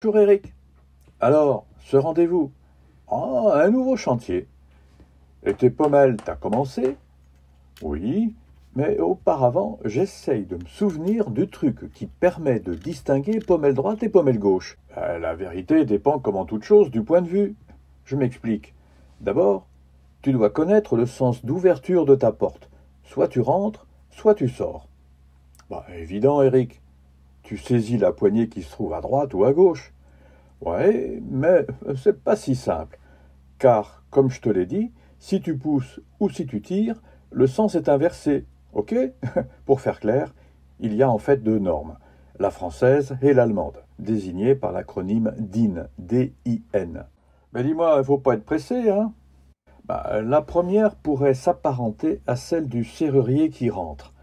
Bonjour Eric. Alors, ce rendez-vous? Ah, un nouveau chantier. Et tes pommelles, t'as commencé? Oui, mais auparavant, j'essaye de me souvenir du truc qui permet de distinguer pommelle droite et pommelle gauche. La vérité dépend, comme en toute chose, du point de vue. Je m'explique. D'abord, tu dois connaître le sens d'ouverture de ta porte. Soit tu rentres, soit tu sors. Bah, évident, Eric. Tu saisis la poignée qui se trouve à droite ou à gauche. Ouais, mais c'est pas si simple. Car, comme je te l'ai dit, si tu pousses ou si tu tires, le sens est inversé. Ok? Pour faire clair, il y a en fait deux normes, la française et l'allemande, désignées par l'acronyme DIN, D-I-N. Mais dis-moi, il faut pas être pressé, hein? La première pourrait s'apparenter à celle du serrurier qui rentre.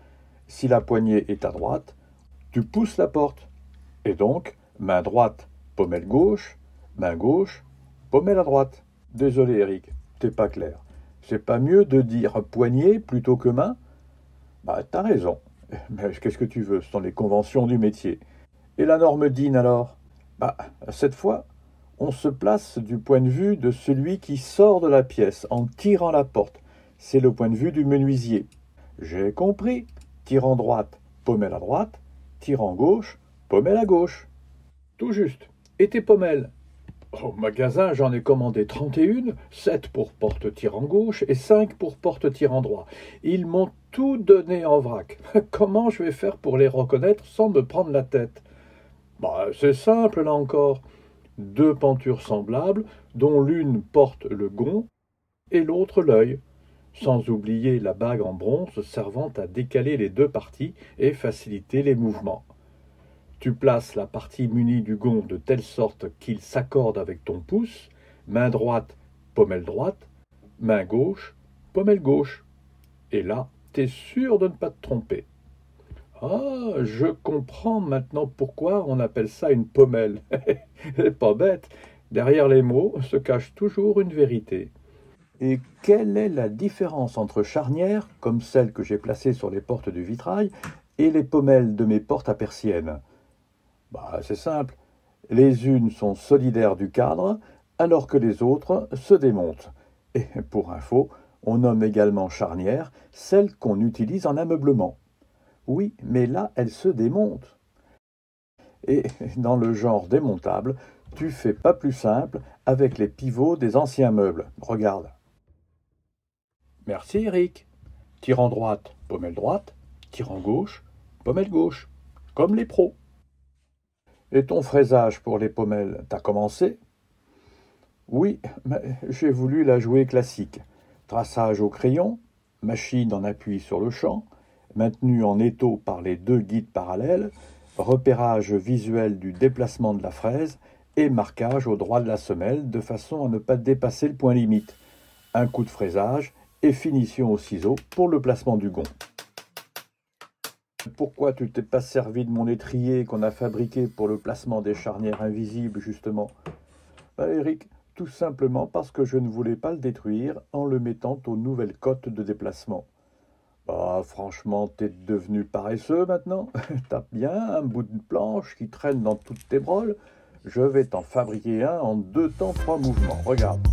Si la poignée est à droite, tu pousses la porte. Et donc, main droite, pommelle gauche, main gauche, pommelle à droite. Désolé Eric, t'es pas clair. C'est pas mieux de dire poignée plutôt que main? Bah t'as raison. Mais qu'est-ce que tu veux, ce sont les conventions du métier. Et la norme DIN alors? Bah cette fois, on se place du point de vue de celui qui sort de la pièce en tirant la porte. C'est le point de vue du menuisier. J'ai compris. Tirant droite, pommelle à droite. Tirant gauche, pommelle à gauche. Tout juste. Et tes pommelles? Au magasin, j'en ai commandé 31, 7 pour porte tirant gauche et 5 pour porte tirant droit. Ils m'ont tout donné en vrac. Comment je vais faire pour les reconnaître sans me prendre la tête? C'est simple là encore. Deux pentures semblables, dont l'une porte le gond et l'autre l'œil, sans oublier la bague en bronze servant à décaler les deux parties et faciliter les mouvements. Tu places la partie munie du gond de telle sorte qu'il s'accorde avec ton pouce, main droite, pommelle droite, main gauche, pommelle gauche. Et là, t'es sûr de ne pas te tromper. Ah, je comprends maintenant pourquoi on appelle ça une pommelle. C'est pas bête. Derrière les mots se cache toujours une vérité. Et quelle est la différence entre charnières, comme celle que j'ai placée sur les portes du vitrail, et les pommelles de mes portes à persiennes? C'est simple. Les unes sont solidaires du cadre, alors que les autres se démontent. Et pour info, on nomme également charnière celle qu'on utilise en ameublement. Oui, mais là, elle se démonte. Et dans le genre démontable, tu fais pas plus simple avec les pivots des anciens meubles. Regarde. Merci Eric. Tirant droite, pommelle droite. Tirant gauche, pommelle gauche. Comme les pros. Et ton fraisage pour les pommelles, t'as commencé? Oui, mais j'ai voulu la jouer classique. Traçage au crayon, machine en appui sur le champ, maintenu en étau par les deux guides parallèles, repérage visuel du déplacement de la fraise et marquage au droit de la semelle de façon à ne pas dépasser le point limite. Un coup de fraisage et finition au ciseau pour le placement du gond. Pourquoi tu t'es pas servi de mon étrier qu'on a fabriqué pour le placement des charnières invisibles, justement? Eric, tout simplement parce que je ne voulais pas le détruire en le mettant aux nouvelles cotes de déplacement. Franchement, t'es devenu paresseux maintenant? T'as bien un bout de planche qui traîne dans toutes tes broles? Je vais t'en fabriquer un en 2 temps 3 mouvements. Regarde.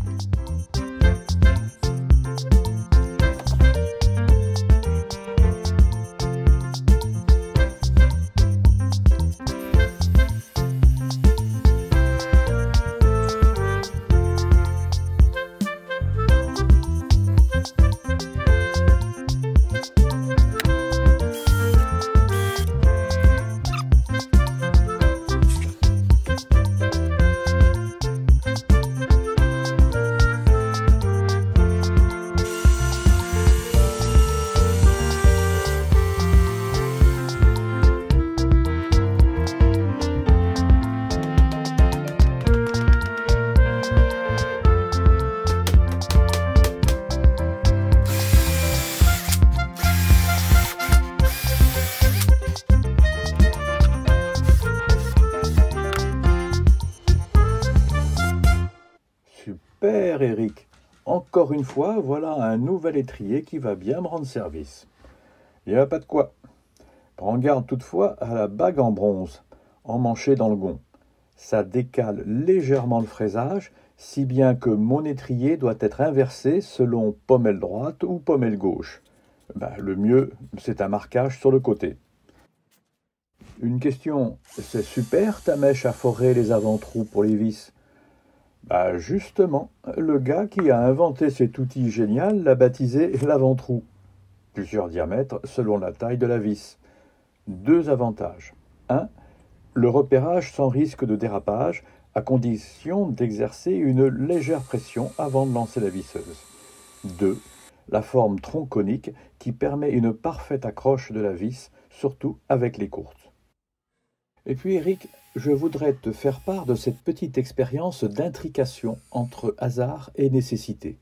Super Eric. Encore une fois, voilà un nouvel étrier qui va bien me rendre service. Il n'y a pas de quoi. Prends garde toutefois à la bague en bronze, emmanchée dans le gond. ça décale légèrement le fraisage, si bien que mon étrier doit être inversé selon pommelle droite ou pommelle gauche. Le mieux, c'est un marquage sur le côté. Une question, c'est super ta mèche à forer les avant-trous pour les vis? Justement, le gars qui a inventé cet outil génial l'a baptisé l'avant-trou. Plusieurs diamètres selon la taille de la vis. 2 avantages. 1. Le repérage sans risque de dérapage, à condition d'exercer une légère pression avant de lancer la visseuse. 2. La forme tronc conique qui permet une parfaite accroche de la vis, surtout avec les courtes. Et puis Eric, je voudrais te faire part de cette petite expérience d'intrication entre hasard et nécessité.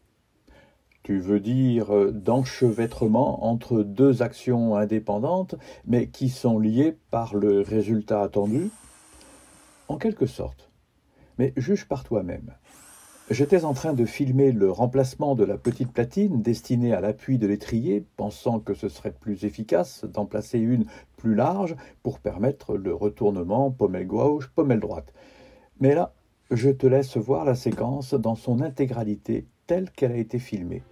Tu veux dire d'enchevêtrement entre 2 actions indépendantes, mais qui sont liées par le résultat attendu? En quelque sorte. Mais juge par toi-même. J'étais en train de filmer le remplacement de la petite platine destinée à l'appui de l'étrier, pensant que ce serait plus efficace d'en placer une plus large pour permettre le retournement pommelle gauche, pommelle droite. Mais là, je te laisse voir la séquence dans son intégralité telle qu'elle a été filmée.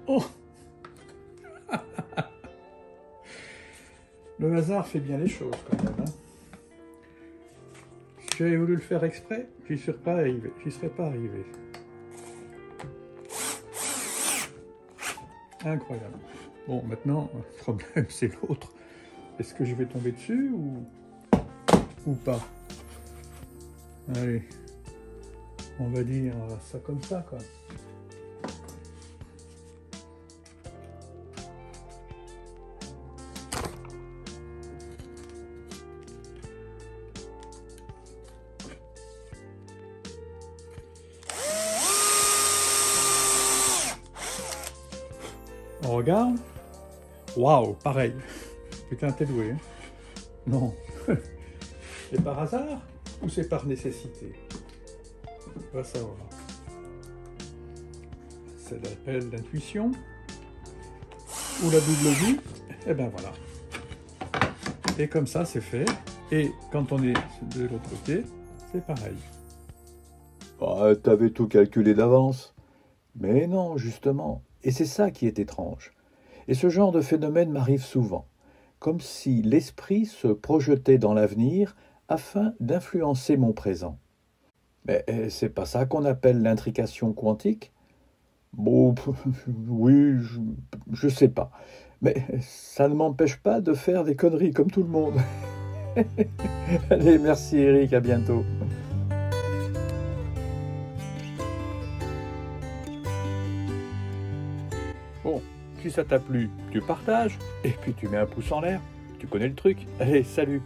Oh! Le hasard fait bien les choses quand même. Hein. Si j'avais voulu le faire exprès, j'y serais pas arrivé. Incroyable. Bon, maintenant, le problème c'est l'autre. Est-ce que je vais tomber dessus ou pas? Allez, on va dire ça comme ça, quoi. On regarde. Waouh, pareil. Putain, t'es doué. Hein? Non. C'est par hasard ou c'est par nécessité? On va savoir. C'est l'appel d'intuition ou la double vue. Et ben voilà. Et comme ça, c'est fait. Et quand on est de l'autre côté, c'est pareil. T'avais tout calculé d'avance. Mais non, justement. Et c'est ça qui est étrange. Et ce genre de phénomène m'arrive souvent, comme si l'esprit se projetait dans l'avenir afin d'influencer mon présent. Mais c'est pas ça qu'on appelle l'intrication quantique? Bon, oui, je sais pas. Mais ça ne m'empêche pas de faire des conneries comme tout le monde. Allez, merci Eric, à bientôt. Bon, si ça t'a plu, tu partages, et puis tu mets un pouce en l'air. Tu connais le truc. Allez, salut!